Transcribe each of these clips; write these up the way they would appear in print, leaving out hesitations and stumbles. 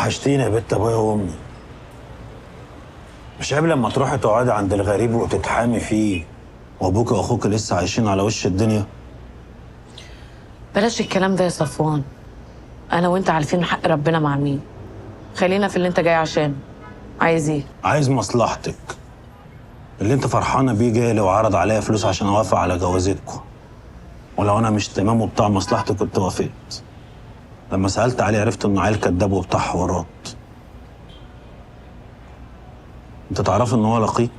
وحشتيني يا بنت ابويا وامي. مش عيب لما تروحي تقعدي عند الغريب وتتحامي فيه وابوك واخوك لسه عايشين على وش الدنيا؟ بلاش الكلام ده يا صفوان. انا وانت عارفين حق ربنا مع مين. خلينا في اللي انت جاي عشانه. عايز ايه؟ عايز مصلحتك. اللي انت فرحانه بيه جاي لي وعرض عليا فلوس عشان اوافق على جوازتكم، ولو انا مش تمام وبتاع مصلحتك كنت وافقت. لما سالت عليه عرفت انه عيل كداب وبتاع حوارات. انت تعرف ان هو لقيط؟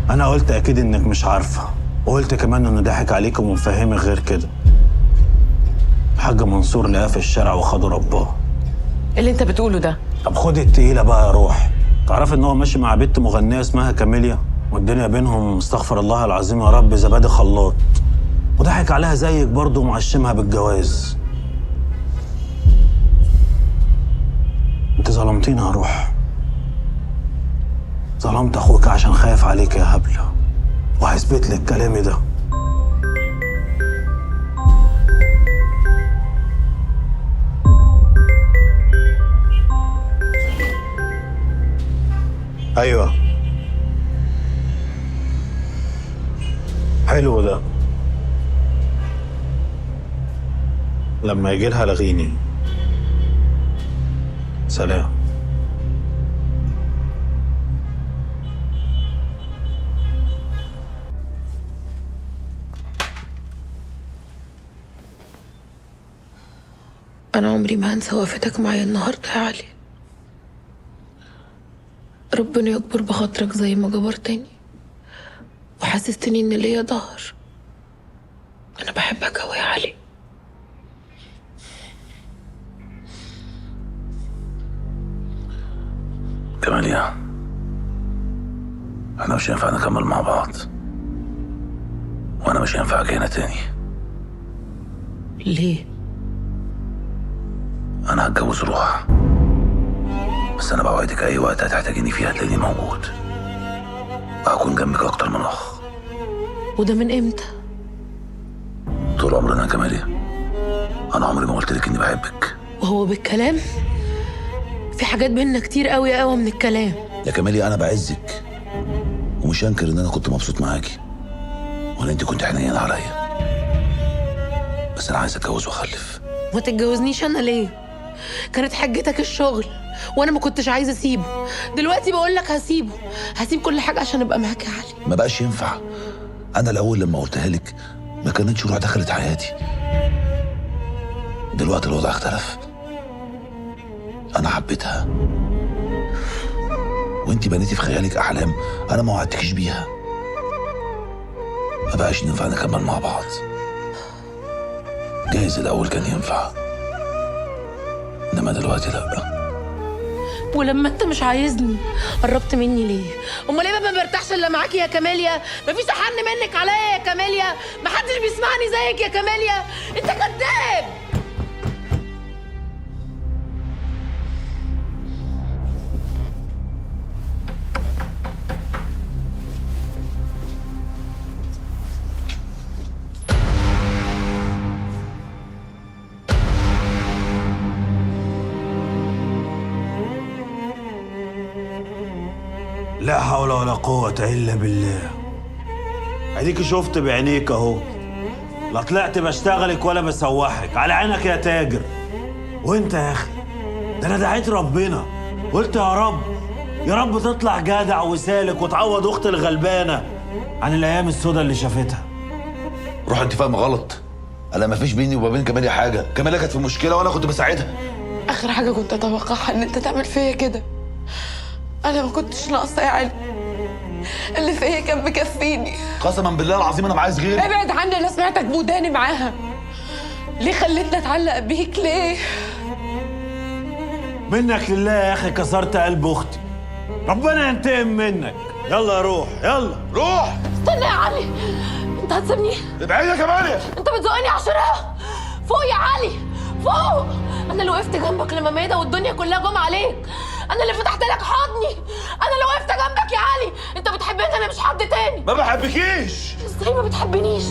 انا قلت اكيد انك مش عارفه، وقلت كمان انه ضحك عليك ومفهمك غير كده. الحاج منصور لقاه في الشارع وخده رباه. اللي انت بتقوله ده؟ طب خد التقيله بقى يا روح. تعرف ان هو ماشي مع بنت مغنيه اسمها كاميليا، والدنيا بينهم استغفر الله العظيم يا رب زبادي خلاط، وضحك عليها زيك برضه ومعشمها بالجواز. انت ظلمتيني يا روح. ظلمت اخوك عشان خايف عليك يا هبله، وهثبت لك كلامي ده. ايوه حلو ده. لما يجي لها لغيني. سلام. أنا عمري ما هنسى وقفتك معايا النهاردة يا علي. ربنا يكبر بخاطرك زي ما جبرتني وحسستني إن ليا ظهر. أنا بحبك أوي يا علي. كماليا، احنا مش هينفع نكمل مع بعض، وانا مش هينفع اجي هنا تاني. ليه؟ انا هتجوز روح، بس انا بوعدك اي وقت هتحتاجيني فيه هتلاقيني موجود، وهكون جنبك اكتر من اخ. وده من امتى؟ طول عمرنا يا كماليا. انا عمري ما قلت لك اني بحبك. وهو بالكلام؟ في حاجات بينا كتير قوي من الكلام. يا كماليا انا بعزك، ومش هنكر ان انا كنت مبسوط معاكي، وان انت كنت حنينه عليا، بس انا عايز اتجوز واخلف. ما تتجوزنيش انا ليه؟ كانت حجتك الشغل وانا ما كنتش عايزه اسيبه. دلوقتي بقول لك هسيبه، هسيب كل حاجه عشان ابقى معاك يا علي. ما بقاش ينفع. انا الاول لما قلتها لك ما كانتش روح دخلت حياتي، دلوقتي الوضع اختلف. انا حبيتها، وانتي بنيتي في خيالك احلام انا ما وعدتكيش بيها. ما بقاش ينفع نكمل مع بعض. جايز الاول كان ينفع، انما دلوقتي لا. ولما انت مش عايزني قربت مني ليه؟ امال ليه ما برتاحش الا معاكي يا كاميليا؟ مفيش احن منك عليا يا كاميليا، محدش بيسمعني زيك يا كاميليا. انت كذاب. لا حول ولا قوة إلا بالله. اديك شفت بعينيك اهو، لا طلعت بشتغلك ولا بسوحك، على عينك يا تاجر. وانت يا اخي، ده انا دعيت ربنا، قلت يا رب يا رب تطلع جدع وسالك وتعوض اختي الغلبانة عن الايام السوداء اللي شافتها. روح، انت فاهمه غلط. انا ما فيش بيني وما بين كماليا حاجه، كماليا كانت في مشكله وانا كنت بساعدها. اخر حاجه كنت اتوقعها ان انت تعمل فيا كده. انا ما كنتش ناقصه يا علي، اللي فيا كان مكفيني. قسما بالله العظيم انا ما عايز غيرك. ابعد عني، انا سمعتك بوداني معاها. ليه خليتني اتعلق بيك ليه؟ منك لله يا اخي كسرت قلب اختي، ربنا ينتقم منك. يلا يا روح، يلا روح. استنى يا علي، انت هتسيبني؟ ابعدي يا كماليا. انت بتزقني عشرة. فوق يا علي، فوق. انا اللي وقفت جنبك لما ميدة والدنيا كلها جم عليك. انا اللي فتحت لك حضني. انا اللي وقفت جنبك يا علي. انت بتحبني، انا مش حد تاني. ما بحبكيش. ازاي ما بتحبنيش؟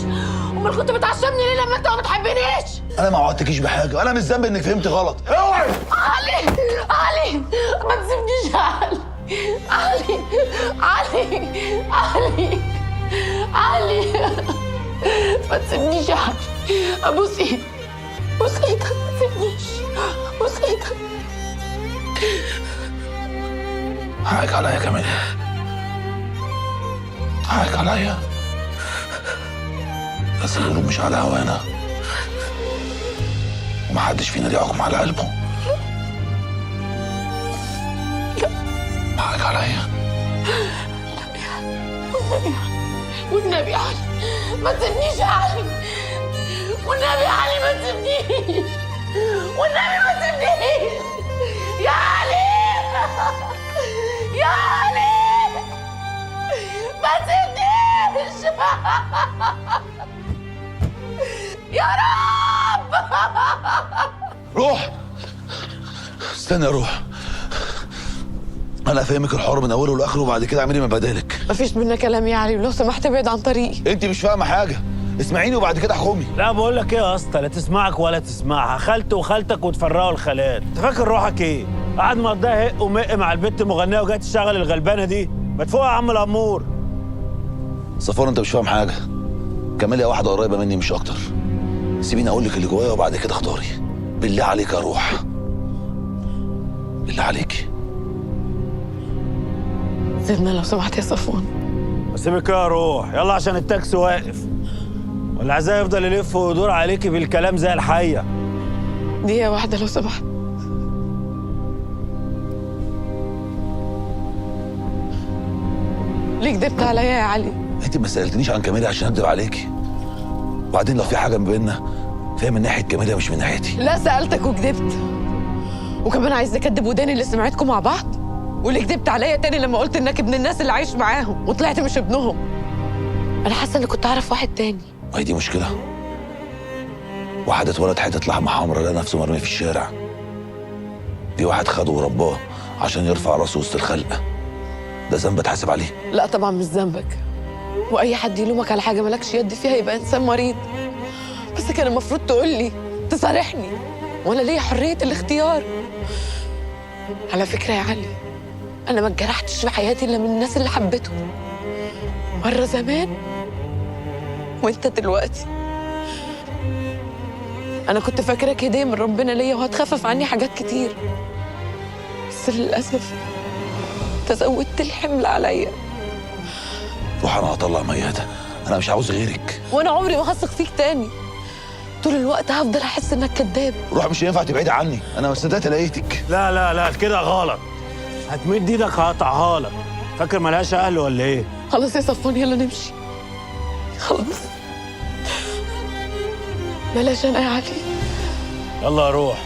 امال كنت بتعشمني ليه لما انت ما بتحبنيش؟ انا ما وعدتكيش بحاجه، انا مش ذنبي انك فهمت غلط. اوعي علي علي ما تسيبنيش يا علي. علي علي علي علي ما تسيبنيش يا علي. ابوس ايدك، بوس ايدك، ما تسيبنيش، بوس ايدك. حقك عليا يا كاميليا، حقك عليا، بس القلوب مش على هوانا، ومحدش فينا ليه حكم على قلبه. حقك عليا. والنبي يا علي ما تسيبنيش يا علي، والنبي يا علي ما تسيبنيش، والنبي ما تسيبنيش يا علي، يا علي ما تسيبنيش يا رب. روح، استنى يا روح، انا افهمك الحوار من اوله لاخره وبعد كده اعملي ما بدالك. مفيش منا كلام يا علي، ولو سمحت ابعد عن طريقي. انت مش فاهمه حاجه، اسمعيني وبعد كده احكمي. لا بقول لك ايه يا اسطى، لا تسمعك ولا تسمعها، خالته وخالتك وتفرقوا الخالات. انت فاكر روحك ايه؟ قاعد مقضيها هق ومق مع البت المغنيه وجاي تشتغل الغلبانه دي؟ ما تفوق يا عم الامور. صفوان انت مش فاهم حاجه، كاميليا واحده قريبه مني مش اكتر. سيبيني اقول لك اللي جوايا وبعد كده اختاري. بالله عليك يا روح، بالله عليكي. سيبنا لو سمحت يا صفوان. سيبك يا روح، يلا عشان التاكسي واقف، ولا عايزاه يفضل يلف ويدور عليكي بالكلام زي الحيه. دقيقة واحدة لو سمحت. ليه كدبت عليا يا علي؟ انت ما سالتنيش عن كاميليا عشان اكدب عليكي، وبعدين لو في حاجه ما بيننا فهي من ناحيه كاميليا مش من ناحيتي. لا سألتك وكدبت، وكمان عايز اكدب وداني اللي سمعتكم مع بعض، واللي كدبت عليا تاني لما قلت انك ابن الناس اللي عايش معاهم وطلعت مش ابنهم. انا حاسه اني كنت اعرف واحد تاني. ما هي دي مشكله، واحد اتولد حته لحمه حمرا لقى نفسه مرمي في الشارع، في واحد خده ورباه عشان يرفع راسه وسط الخلق، ده ذنب اتحاسب عليه. لا طبعا مش ذنبك، واي حد يلومك على حاجه مالكش يد فيها يبقى انسان مريض. بس كان المفروض تقول لي، تصارحني، وانا ليا حريه الاختيار. على فكره يا علي، انا ما اتجرحتش في حياتي الا من الناس اللي حبيتهم، مره زمان وانت دلوقتي. انا كنت فاكراك هديه من ربنا ليا وهتخفف عني حاجات كتير، بس للاسف تزودت الحمل عليا. روح انا هطلع ميادة، انا مش عاوز غيرك. وانا عمري ما هثق فيك تاني، طول الوقت هفضل احس انك كذاب. روح، مش هينفع تبعدي عني، انا ما صدقت لقيتك. لا لا لا كده غلط، هتمد ايدك هقطعها لك. فاكر ملهاش اهل ولا ايه؟ خلاص يا صفوان يلا نمشي، خلاص بلاش انا يا علي. يلا روح.